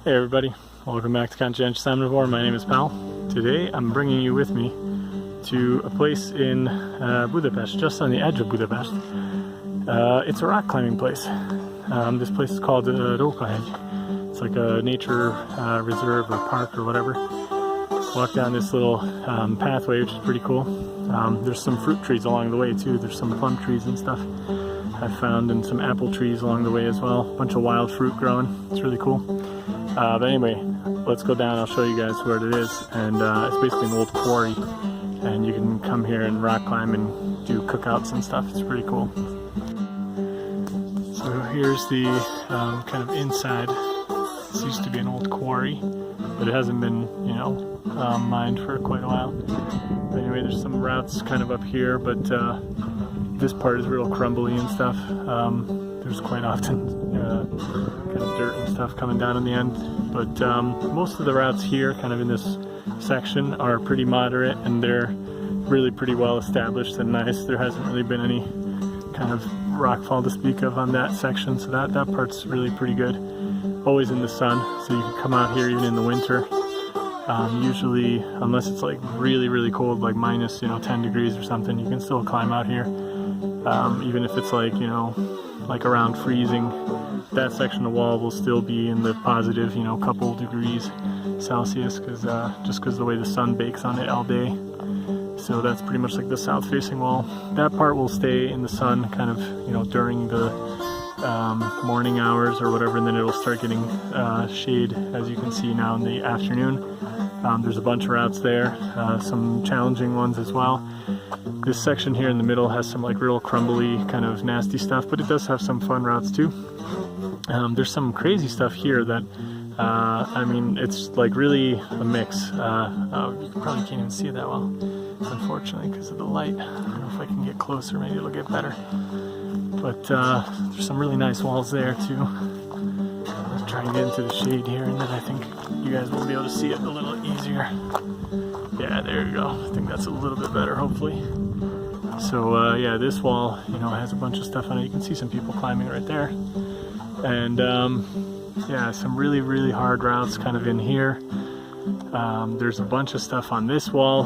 Hey everybody, welcome back to Conscientious Omnivore. My name is Pal. Today I'm bringing you with me to a place in Budapest, just on the edge of Budapest. It's a rock climbing place. This place is called Rókahegy. It's like a nature reserve or park or whatever. Walk down this little pathway, which is pretty cool. There's some fruit trees along the way too. There's some plum trees and stuff I've found, and some apple trees along the way as well. A bunch of wild fruit growing. It's really cool. But anyway, let's go down. I'll show you guys where it is. And it's basically an old quarry, and you can come here and rock climb and do cookouts and stuff. It's pretty cool. So here's the kind of inside. This used to be an old quarry, but it hasn't been, you know, mined for quite a while. But anyway, there's some routes kind of up here, but this part is real crumbly and stuff. There's quite often kind of dirt and stuff coming down in the end. But most of the routes here, kind of in this section, are pretty moderate, and they're really pretty well established and nice. There hasn't really been any kind of rockfall to speak of on that section, so that part's really pretty good. Always in the sun, so you can come out here even in the winter. Usually, unless it's like really cold, like minus 10 degrees or something, you can still climb out here. Even if it's like like around freezing, that section of wall will still be in the positive couple degrees Celsius, just because the way the sun bakes on it all day. So that's pretty much like the south facing wall. That part will stay in the sun kind of during the morning hours or whatever, and then it'll start getting shade, as you can see now in the afternoon. There's a bunch of routes there, some challenging ones as well. This section here in the middle has some like real crumbly kind of nasty stuff, but it does have some fun routes too. There's some crazy stuff here that I mean, it's like really a mix. You probably can't even see it that well, unfortunately, because of the light. I don't know if I can get closer, maybe it'll get better. But there's some really nice walls there too. Let's try and get into the shade here, and then I think you guys will be able to see it a little easier. Yeah, there you go. I think that's a little bit better, hopefully. So yeah, this wall, has a bunch of stuff on it. You can see some people climbing right there. And yeah, some really hard routes kind of in here. There's a bunch of stuff on this wall,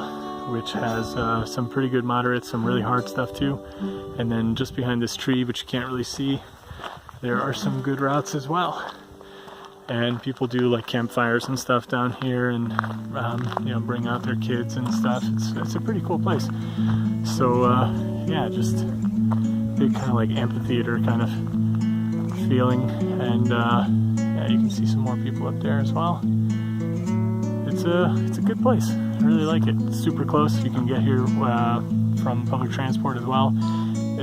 which has some pretty good moderates, some really hard stuff too. And then just behind this tree, which you can't really see, there are some good routes as well. And people do like campfires and stuff down here, and bring out their kids and stuff. It's a pretty cool place. So yeah, just big kind of like amphitheater kind of feeling. And yeah, you can see some more people up there as well. It's a good place. I really like it. It's super close. You can get here from public transport as well.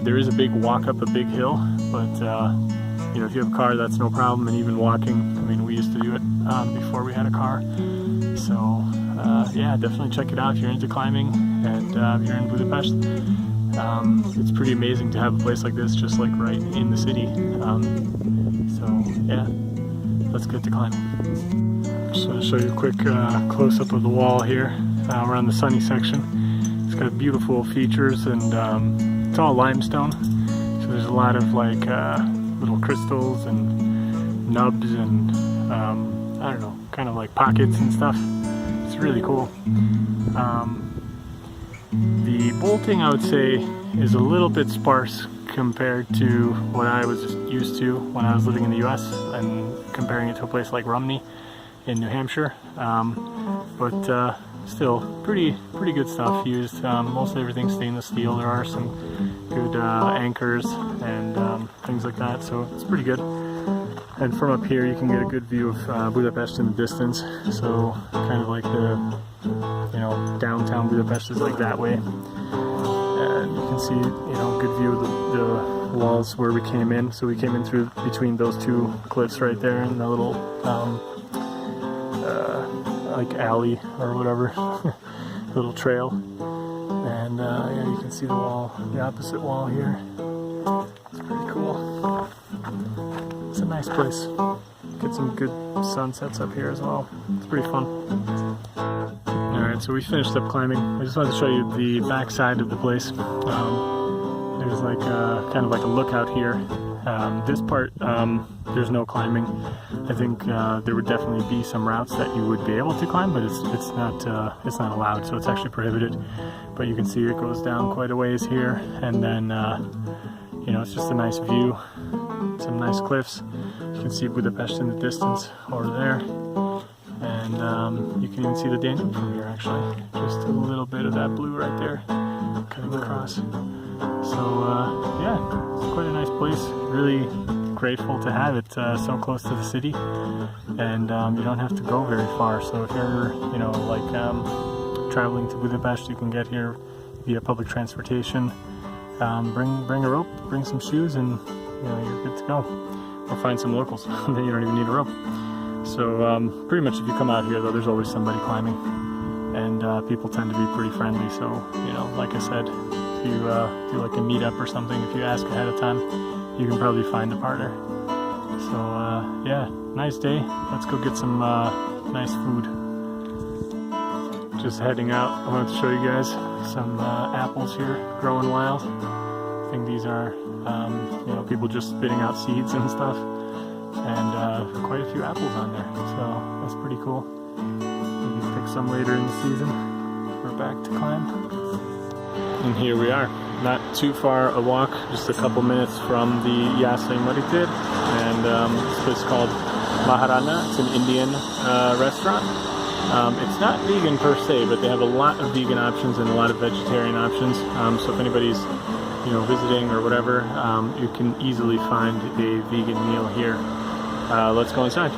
There is a big walk up a big hill, but if you have a car, that's no problem. And even walking, I mean, we used to do it before we had a car. So yeah, definitely check it out if you're into climbing, and if you're in Budapest. It's pretty amazing to have a place like this just like right in the city. So yeah, let's get to climbing. Just want to show you a quick close-up of the wall here. We're on the sunny section. It's got beautiful features, and it's all limestone. So there's a lot of like little crystals and nubs and I don't know, kind of like pockets and stuff. It's really cool. The bolting, I would say, is a little bit sparse compared to what I was used to when I was living in the US, and comparing it to a place like Rumney in New Hampshire. But still pretty good stuff used. Mostly everything's stainless steel. There are some good anchors and things like that, so it's pretty good. And from up here you can get a good view of Budapest in the distance. So kind of like the downtown Budapest is like that way, and you can see good view of the walls where we came in. So we came in through between those two cliffs right there, and the little like alley or whatever, little trail. And yeah, you can see the wall, the opposite wall here. It's pretty cool. It's a nice place. Get some good sunsets up here as well. It's pretty fun. Alright, so we finished up climbing. I just wanted to show you the back side of the place. There's like kind of like a lookout here. This part there's no climbing. I think there would definitely be some routes that you would be able to climb, but it's not allowed, so it's actually prohibited. But you can see it goes down quite a ways here, and then you know, it's just a nice view, some nice cliffs. You can see Budapest in the distance over there, and you can even see the Danube from here actually. Just a little bit of that blue right there cutting across. So yeah, it's quite a nice place. Really grateful to have it so close to the city, and you don't have to go very far. So if you're, you know, like traveling to Budapest, you can get here via public transportation. Bring a rope, bring some shoes, and you know, you're good to go. Or find some locals, then you don't even need a rope. So pretty much if you come out here though, there's always somebody climbing, and people tend to be pretty friendly. So, you know, like I said, if you do like a meetup or something, if you ask ahead of time, you can probably find a partner. So yeah, nice day. Let's go get some nice food. Just heading out. I wanted to show you guys some apples here growing wild. I think these are you know, people just spitting out seeds and stuff, and quite a few apples on there, so that's pretty cool. Maybe pick some later in the season. We're back to climb, and here we are. Not too far a walk, just a couple minutes from the Jászai Maritér, and this place is called MahaRana. It's an Indian restaurant. It's not vegan per se, but they have a lot of vegan options and a lot of vegetarian options. So if anybody's, you know, visiting or whatever, you can easily find a vegan meal here. Let's go inside.